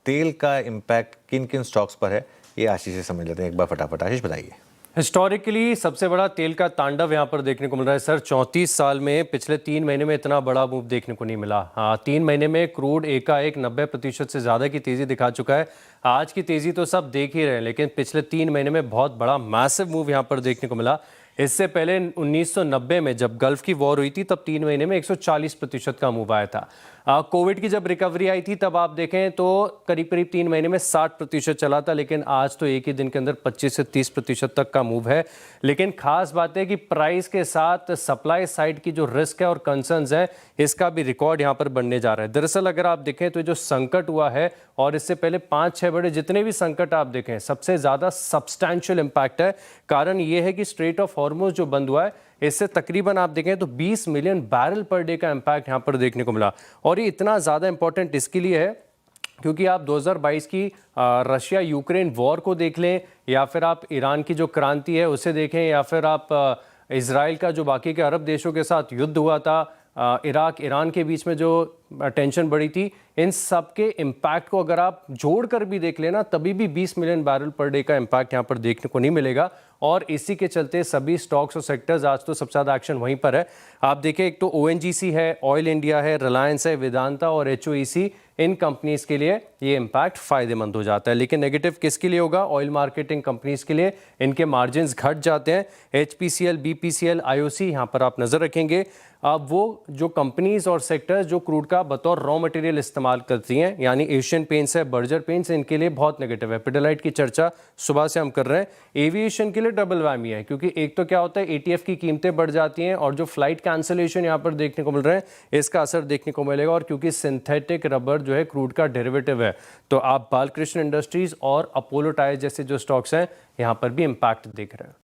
तेल का इम्पैक्ट किन किन स्टॉक्स पर है, ये आशीष से समझ लेते हैं एक बार फटाफट। आशीष बताइए। हिस्टोरिकली सबसे बड़ा तेल का तांडव यहाँ पर देखने को मिल रहा है सर। 34 साल में पिछले 3 महीने में इतना बड़ा मूव देखने को नहीं मिला। हाँ, 3 महीने में क्रूड एकाएक 90% से ज़्यादा की तेज़ी दिखा चुका है। आज की तेज़ी तो सब देख ही रहे हैं, लेकिन पिछले 3 महीने में बहुत बड़ा मैसिव मूव यहाँ पर देखने को मिला। इससे पहले 1990 में जब गल्फ की वॉर हुई थी तब 3 महीने में 140% का मूव आया था। कोविड की जब रिकवरी आई थी तब आप देखें तो करीब करीब 3 महीने में 60% चला था, लेकिन आज तो एक ही दिन के अंदर 25 से 30% तक का मूव है। लेकिन खास बात है कि प्राइस के साथ सप्लाई साइड की जो रिस्क है और कंसर्न्स है, इसका भी रिकॉर्ड यहाँ पर बनने जा रहा है। दरअसल अगर आप देखें तो जो संकट हुआ है और इससे पहले 5-6 बड़े जितने भी संकट आप देखें, सबसे ज़्यादा सब्सटैंशियल इम्पैक्ट है। कारण ये है कि स्ट्रेट ऑफ हॉर्मुज़ जो बंद हुआ है, इससे तकरीबन आप देखें तो 20 मिलियन बैरल पर डे का इम्पैक्ट यहाँ पर देखने को मिला। और ये इतना ज़्यादा इंपॉर्टेंट इसके लिए है क्योंकि आप 2022 की रशिया यूक्रेन वॉर को देख लें, या फिर आप ईरान की जो क्रांति है उसे देखें, या फिर आप इजराइल का जो बाकी के अरब देशों के साथ युद्ध हुआ था, इराक ईरान के बीच में जो टेंशन बढ़ी थी, इन सब के इम्पैक्ट को अगर आप जोड़कर भी देख लेना तभी भी 20 मिलियन बैरल पर डे का इम्पैक्ट यहाँ पर देखने को नहीं मिलेगा। और इसी के चलते सभी स्टॉक्स और सेक्टर्स आज तो सबसे ज़्यादा एक्शन वहीं पर है। आप देखिए, एक तो ONGC है, ऑयल इंडिया है, रिलायंस है, वेदांता और HOEC, इन कंपनीज के लिए ये इम्पैक्ट फायदेमंद हो जाता है। लेकिन नेगेटिव किसके लिए होगा? ऑयल मार्केटिंग कंपनीज के लिए। इनके मार्जिन्स घट जाते हैं। HPCL, BPCL, IOC यहाँ पर आप नज़र रखेंगे। अब वो जो कंपनीज और सेक्टर्स जो क्रूड का बतौर रॉ मटेरियल इस्तेमाल करती हैं, यानी एशियन पेंट्स है, बर्जर पेंट्स, इनके लिए बहुत नेगेटिव है। पिडिलाइट की चर्चा सुबह से हम कर रहे हैं। एविएशन के लिए डबल वैमी है, क्योंकि एक तो क्या होता है, ATF की कीमतें बढ़ जाती हैं और जो फ्लाइट कैंसिलेशन यहाँ पर देखने को मिल रहे हैं, इसका असर देखने को मिलेगा। और क्योंकि सिंथेटिक रबर जो है क्रूड का डेरिवेटिव है, तो आप बालकृष्ण इंडस्ट्रीज और अपोलो टायर्स जैसे जो स्टॉक्स हैं यहाँ पर भी इम्पैक्ट देख रहे हैं।